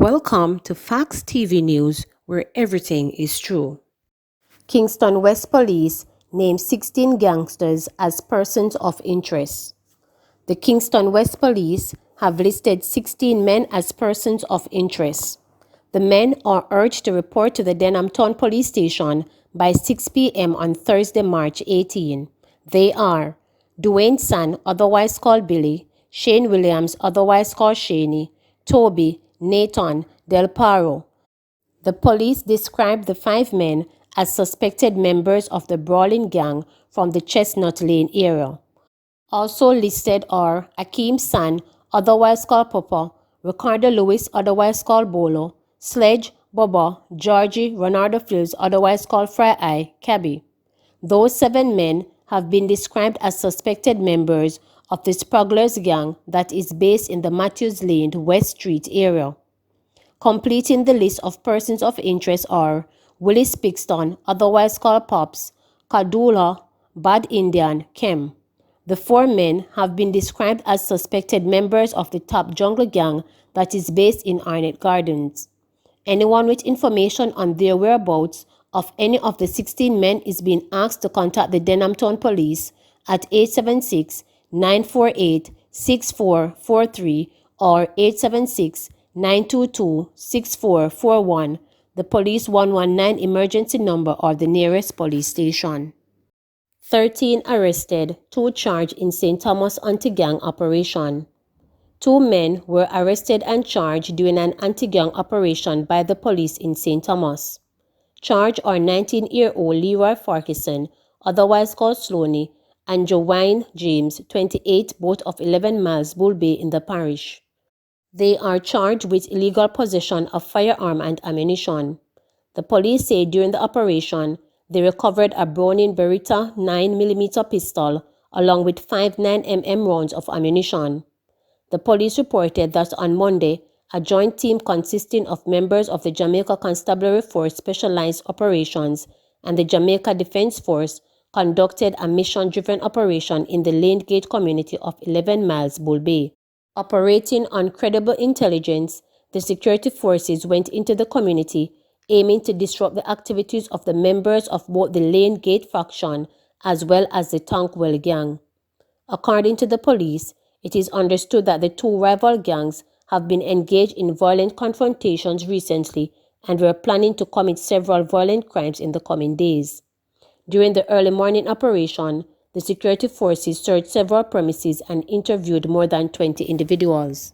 Welcome to Facts TV News, where everything is true. Kingston West Police named 16 gangsters as persons of interest. The Kingston West Police have listed 16 men as persons of interest. The men are urged to report to the Denham Town Police Station by 6 p.m. on Thursday, March 18. They are Dwayne San, otherwise called Billy, Shane Williams, otherwise called Shaney, Toby, Nathan, Del Paro. The police described the 5 men as suspected members of the brawling gang from the Chestnut Lane area. Also listed are Akeem San, otherwise called Papa, Ricardo Lewis, otherwise called Bolo, Sledge, Bubba, Georgie, Ronaldo Fields, otherwise called Fry Eye, Cabby. Those 7 men have been described as suspected members of the Sprugglers gang that is based in the Matthews Lane, West Street area. Completing the list of persons of interest are Willis Pixton, otherwise called Pops, Kadula, Bad Indian, Kem. The 4 men have been described as suspected members of the Top Jungle gang that is based in Arnett Gardens. Anyone with information on their whereabouts of any of the 16 men is being asked to contact the Denham Town Police at 876-948-6443 or 876-922-6441, the Police 119 emergency number or the nearest police station. 13 arrested, 2 charged in St. Thomas anti-gang operation. 2 men were arrested and charged during an anti-gang operation by the police in St. Thomas. Charged are 19-year-old Leroy Farquharson, otherwise called Sloaney, and Joanne James, 28, both of 11 miles Bull Bay in the parish. They are charged with illegal possession of firearm and ammunition. The police say during the operation, they recovered a Browning Beretta 9mm pistol along with 5 9mm rounds of ammunition. The police reported that on Monday, a joint team consisting of members of the Jamaica Constabulary Force Specialized Operations and the Jamaica Defense Force conducted a mission-driven operation in the Lane Gate community of 11 miles Bull Bay. Operating on credible intelligence, the security forces went into the community aiming to disrupt the activities of the members of both the Lane Gate faction as well as the Tankwell gang. According to the police, it is understood that the 2 rival gangs have been engaged in violent confrontations recently and were planning to commit several violent crimes in the coming days. During the early morning operation, the security forces searched several premises and interviewed more than 20 individuals.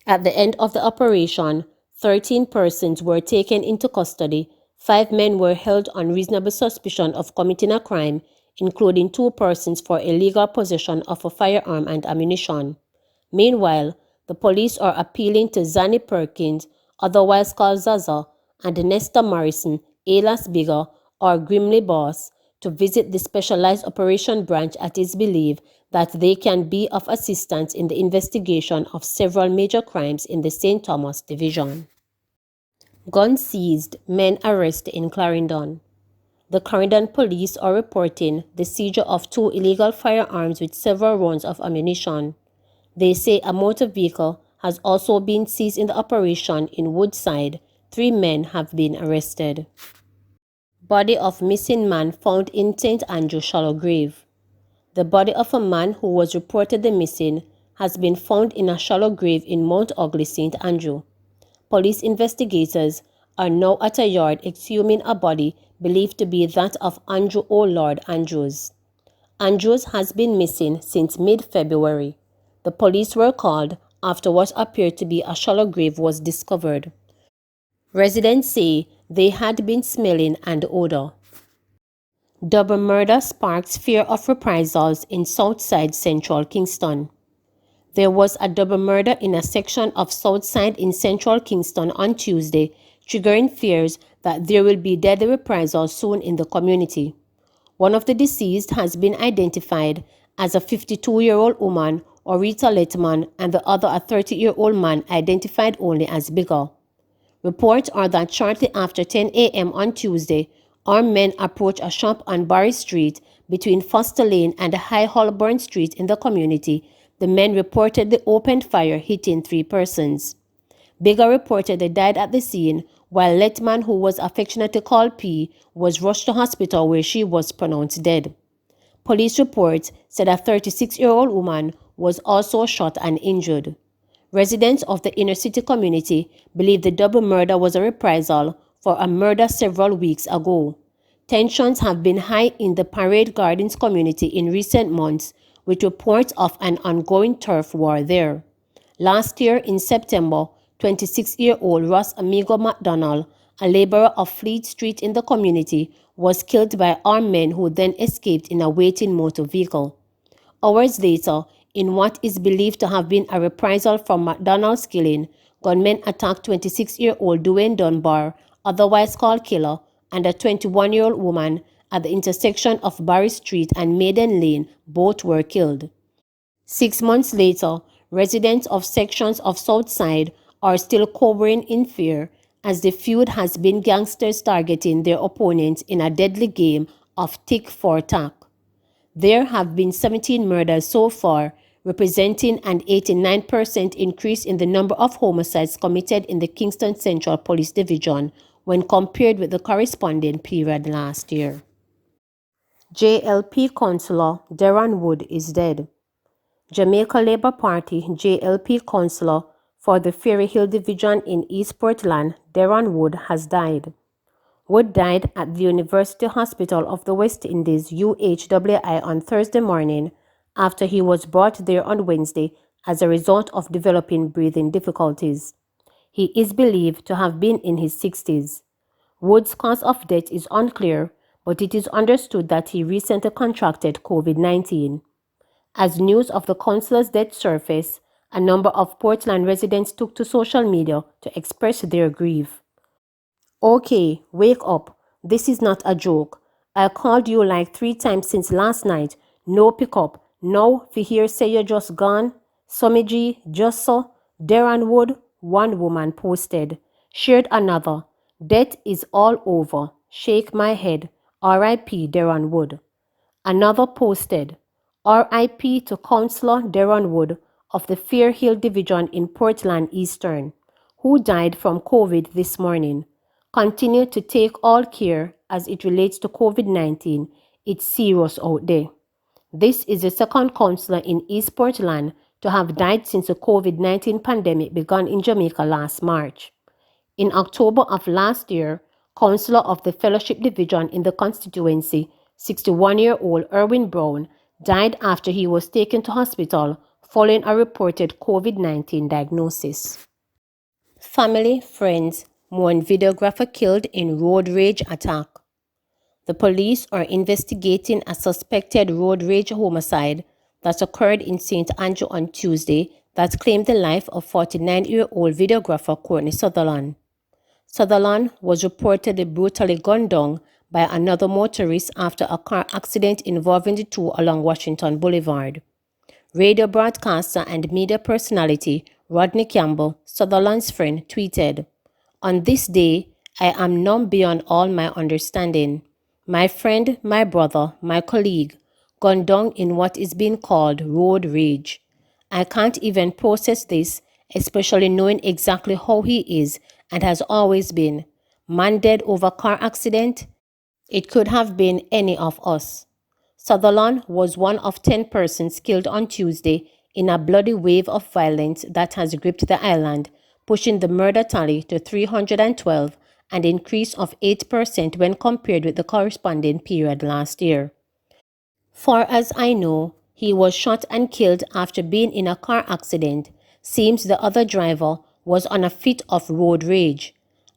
At the end of the operation, 13 persons were taken into custody. 5 men were held on reasonable suspicion of committing a crime, including 2 persons for illegal possession of a firearm and ammunition. Meanwhile, the police are appealing to Zanny Perkins, otherwise called Zaza, and Nesta Morrison, alias Bigger, or Grimley Boss, to visit the Specialized Operation Branch as it is believed that they can be of assistance in the investigation of several major crimes in the St. Thomas Division. Guns seized, men arrested in Clarendon. The Clarendon police are reporting the seizure of 2 illegal firearms with several rounds of ammunition. They say a motor vehicle has also been seized in the operation in Woodside. 3 men have been arrested. Body of missing man found in St. Andrew shallow grave. The body of a man who was reportedly missing has been found in a shallow grave in Mount Ugly, St. Andrew. Police investigators are now at a yard exhuming a body believed to be that of Andrew O. Lord Andrews. Andrews has been missing since mid-February. The police were called after what appeared to be a shallow grave was discovered. Residents say they had been smelling an odor. Double murder sparks fear of reprisals in Southside Central Kingston. There was a double murder in a section of Southside in Central Kingston on Tuesday, triggering fears that there will be deadly reprisals soon in the community. One of the deceased has been identified as a 52-year-old woman, Orita Letman, and the other a 30-year-old man identified only as Bigger. Reports are that shortly after 10 a.m. on Tuesday, armed men approached a shop on Barry Street between Foster Lane and High Holborn Street in the community. The men reportedly opened fire, hitting 3 persons. Bigger reported they died at the scene, while Letman, who was affectionately called P, was rushed to hospital where she was pronounced dead. Police reports said a 36-year-old woman was also shot and injured. Residents of the inner city community believe the double murder was a reprisal for a murder several weeks ago. Tensions have been high in the Parade Gardens community in recent months, with reports of an ongoing turf war there. Last year in September, 26-year-old Ross Amigo McDonald, a laborer of Fleet Street in the community, was killed by armed men who then escaped in a waiting motor vehicle. Hours later, in what is believed to have been a reprisal from McDonald's killing, gunmen attacked 26-year-old Dwayne Dunbar, otherwise called Killer, and a 21-year-old woman at the intersection of Barry Street and Maiden Lane. Both were killed. 6 months later, residents of sections of Southside are still cowering in fear as the feud has been gangsters targeting their opponents in a deadly game of tick for tack. There have been 17 murders so far, representing an 89% increase in the number of homicides committed in the Kingston Central Police Division when compared with the corresponding period last year. JLP councillor Darren Wood is dead. Jamaica Labour Party JLP councillor for the Ferry Hill Division in East Portland, Darren Wood, has died. Wood died at the University Hospital of the West Indies UHWI on Thursday morning after he was brought there on Wednesday as a result of developing breathing difficulties. He is believed to have been in his 60s. Wood's cause of death is unclear, but it is understood that he recently contracted COVID-19. As news of the councillor's death surfaced, a number of Portland residents took to social media to express their grief. Okay, wake up. This is not a joke. I called you like 3 times since last night. No pickup. Now, fi hear say you just gone. Somiji, just so. Darren Wood, one woman posted. Shared another. Death is all over. Shake my head. R.I.P. Darren Wood. Another posted. R.I.P. to Councillor Darren Wood of the Fair Hill Division in Portland Eastern, who died from COVID this morning. Continue to take all care as it relates to COVID-19. It's serious out there. This is the second councillor in East Portland to have died since the COVID-19 pandemic began in Jamaica last March. In October of last year, councillor of the Fellowship Division in the constituency, 61-year-old Erwin Brown, died after he was taken to hospital following a reported COVID-19 diagnosis. Family, friends, mourn videographer killed in road rage attack. The police are investigating a suspected road rage homicide that occurred in St. Andrew on Tuesday that claimed the life of 49-year-old videographer Courtney Sutherland. Sutherland was reportedly brutally gunned down by another motorist after a car accident involving the two along Washington Boulevard. Radio broadcaster and media personality Rodney Campbell, Sutherland's friend, tweeted, "On this day, I am numb beyond all my understanding. My friend, my brother, my colleague, gone down in what is being called road rage. I can't even process this, especially knowing exactly how he is and has always been. Man dead over car accident? It could have been any of us." Sutherland was one of 10 persons killed on Tuesday in a bloody wave of violence that has gripped the island, pushing the murder tally to 312, an increase of 8% when compared with the corresponding period last year. Far as I know, he was shot and killed after being in a car accident. Seems the other driver was on a fit of road rage.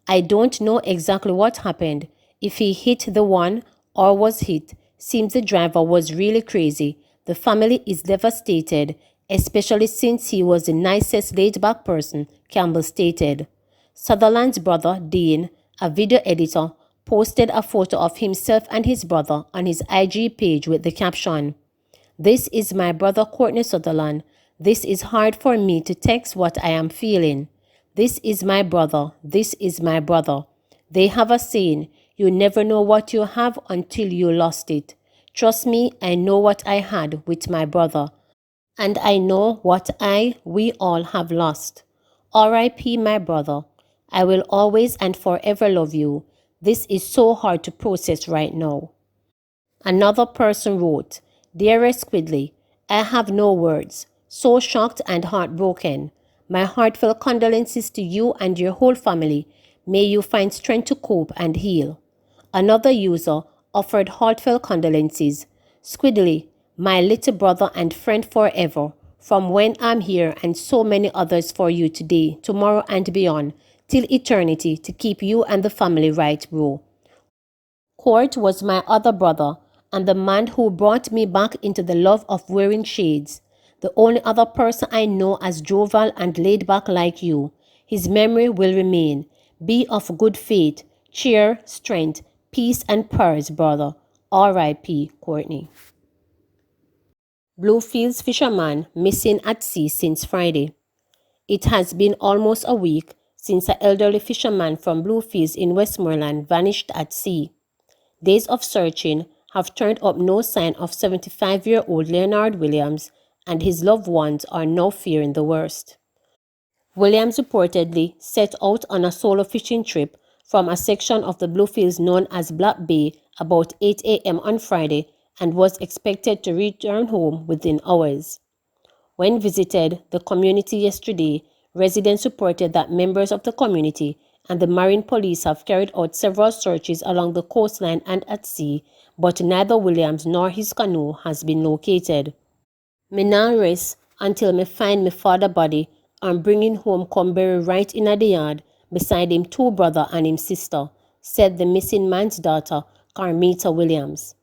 I don't know exactly what happened, if he hit the one or was hit. Seems the driver was really crazy. The family is devastated, especially since he was the nicest laid-back person, Campbell stated. Sutherland's brother, Dean, a video editor, posted a photo of himself and his brother on his IG page with the caption, "This is my brother Courtney Sutherland. This is hard for me to text what I am feeling. This is my brother. This is my brother. They have a saying, you never know what you have until you lost it. Trust me, I know what I had with my brother. And I know what we all have lost. R.I.P. my brother. I will always and forever love you. This is so hard to process right now. Another person wrote, Dearest Squidly, I have no words. So shocked and heartbroken. My heartfelt condolences to you and your whole family. May you find strength to cope and heal. Another user offered heartfelt condolences. Squidly, my little brother and friend forever, from when I'm here and so many others for you today, tomorrow and beyond, till eternity to keep you and the family right, bro. Court was my other brother and the man who brought me back into the love of wearing shades. The only other person I know as jovial and laid back like you. His memory will remain. Be of good faith, cheer, strength, peace and prayers, brother. R.I.P. Courtney. Bluefields fisherman missing at sea since Friday. It has been almost a week since an elderly fisherman from Bluefields in Westmoreland vanished at sea. Days of searching have turned up no sign of 75-year-old Leonard Williams, and his loved ones are now fearing the worst. Williams reportedly set out on a solo fishing trip from a section of the Bluefields known as Black Bay about 8 a.m. on Friday and was expected to return home within hours. When visited the community yesterday, residents reported that members of the community and the Marine Police have carried out several searches along the coastline and at sea, but neither Williams nor his canoe has been located. Me nah rest until me find me father body and bring him home come bury right in the yard beside him two brother and him sister, said the missing man's daughter, Carmita Williams.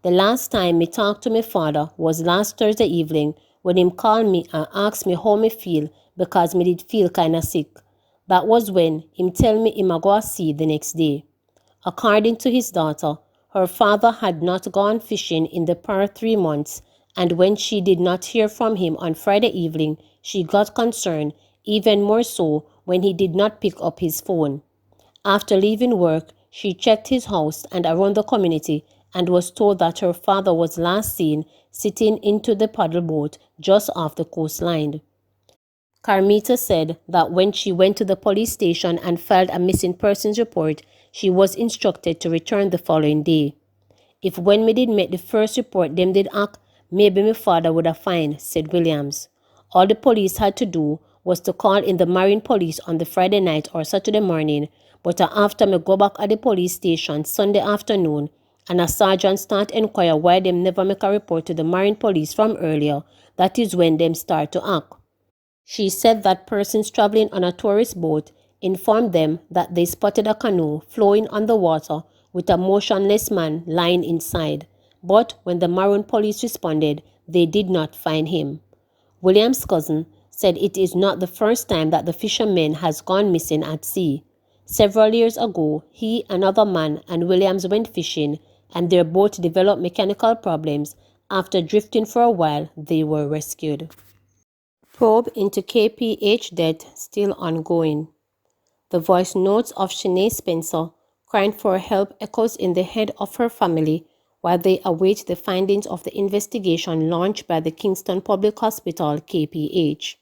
The last time me talked to my father was last Thursday evening when him called me and asked me how me feel because me did feel kinda sick. That was when him tell me him a go see the next day. According to his daughter, her father had not gone fishing in the prior 3 months, and when she did not hear from him on Friday evening, she got concerned, even more so when he did not pick up his phone. After leaving work, she checked his house and around the community and was told that her father was last seen sitting into the paddle boat just off the coastline. Carmita said that when she went to the police station and filed a missing persons report, she was instructed to return the following day. If when me did make the first report them did act, maybe my father would have fine, said Williams. All the police had to do was to call in the Marine Police on the Friday night or Saturday morning, but after me go back at the police station Sunday afternoon, and a sergeant start inquire why them never make a report to the Marine Police from earlier, that is when them start to act. She said that persons traveling on a tourist boat informed them that they spotted a canoe flowing on the water with a motionless man lying inside, but when the Maroon Police responded, they did not find him. William's cousin said it is not the first time that the fisherman has gone missing at sea. Several years ago, he, another man, and Williams went fishing, and their boat developed mechanical problems. After drifting for a while, they were rescued. Probe into KPH death still ongoing. The voice notes of Shanae Spencer crying for help echoes in the head of her family while they await the findings of the investigation launched by the Kingston Public Hospital KPH.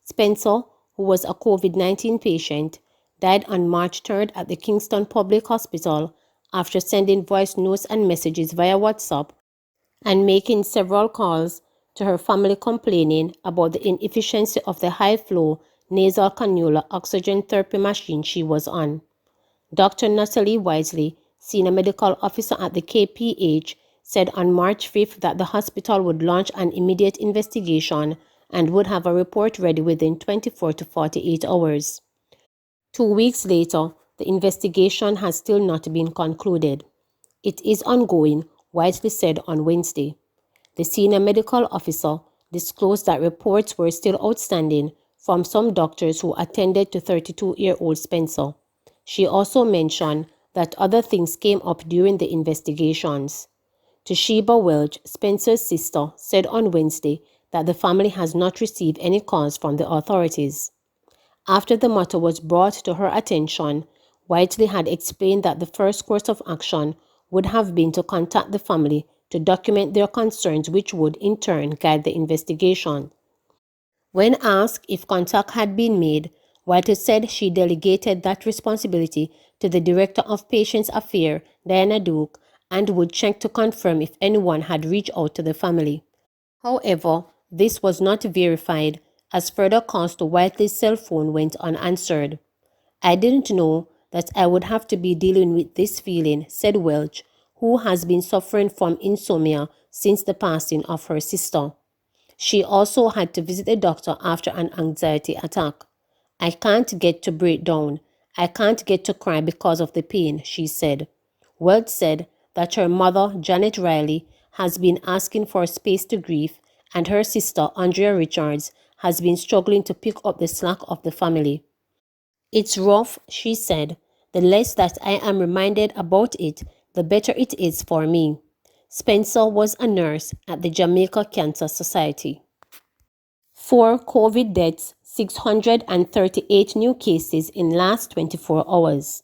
Spencer, who was a COVID-19 patient, died on March 3rd at the Kingston Public Hospital after sending voice notes and messages via WhatsApp and making several calls to her family complaining about the inefficiency of the high-flow nasal cannula oxygen therapy machine she was on. Dr. Natalie Wisely, senior medical officer at the KPH, said on March 5th that the hospital would launch an immediate investigation and would have a report ready within 24 to 48 hours. 2 weeks later, the investigation has still not been concluded. It is ongoing, Wisely said on Wednesday. The senior medical officer disclosed that reports were still outstanding from some doctors who attended to 32-year-old Spencer. She also mentioned that other things came up during the investigations. Toshiba Welch, Spencer's sister, said on Wednesday that the family has not received any calls from the authorities. After the matter was brought to her attention, Whiteley had explained that the first course of action would have been to contact the family to document their concerns, which would in turn guide the investigation. When asked if contact had been made, Walters said she delegated that responsibility to the Director of Patients Affairs, Diana Duke, and would check to confirm if anyone had reached out to the family. However, this was not verified, as further calls to Whiteley's cell phone went unanswered. "I didn't know that I would have to be dealing with this feeling," said Welch, who has been suffering from insomnia since the passing of her sister. She also had to visit a doctor after an anxiety attack. "I can't get to break down. I can't get to cry because of the pain," she said. Welch said that her mother, Janet Riley, has been asking for space to grieve, and her sister, Andrea Richards, has been struggling to pick up the slack of the family. "It's rough," she said. "The less that I am reminded about it, the better it is for me." Spencer was a nurse at the Jamaica Cancer Society. 4 COVID deaths, 638 new cases in last 24 hours.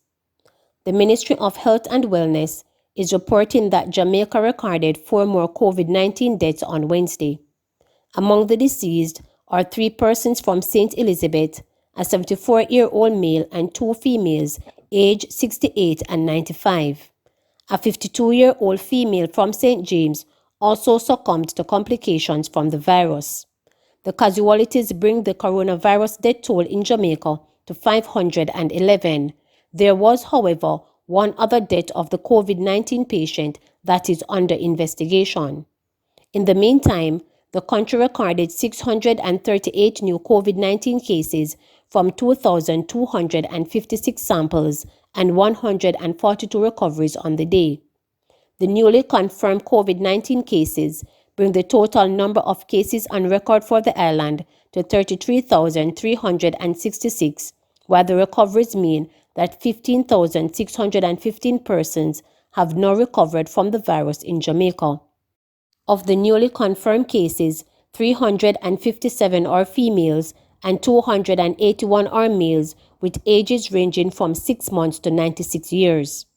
The Ministry of Health and Wellness is reporting that Jamaica recorded 4 more COVID-19 deaths on Wednesday. Among the deceased are 3 persons from St. Elizabeth, a 74-year-old male and 2 females aged 68 and 95. A 52-year-old female from St. James also succumbed to complications from the virus. The casualties bring the coronavirus death toll in Jamaica to 511. There was, however, one other death of the COVID-19 patient that is under investigation. In the meantime, the country recorded 638 new COVID-19 cases from 2,256 samples and 142 recoveries on the day. The newly confirmed COVID-19 cases bring the total number of cases on record for the island to 33,366, while the recoveries mean that 15,615 persons have now recovered from the virus in Jamaica. Of the newly confirmed cases, 357 are females and 281 are males with ages ranging from 6 months to 96 years.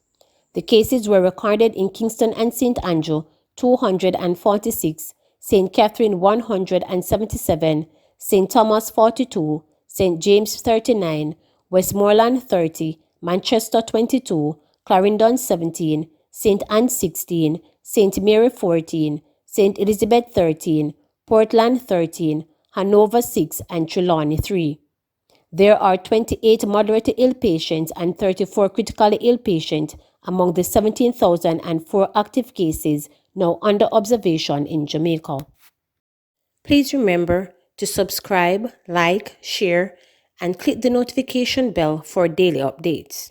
The cases were recorded in Kingston and St. Andrew, 246, St. Catherine, 177, St. Thomas, 42, St. James, 39, Westmoreland, 30, Manchester, 22, Clarendon, 17, St. Anne, 16, St. Mary, 14, St. Elizabeth, 13, Portland, 13, Hanover, 6, and Trelawney, 3. There are 28 moderately ill patients and 34 critically ill patients among the 17,004 active cases now under observation in Jamaica. Please remember to subscribe, like, share, and click the notification bell for daily updates.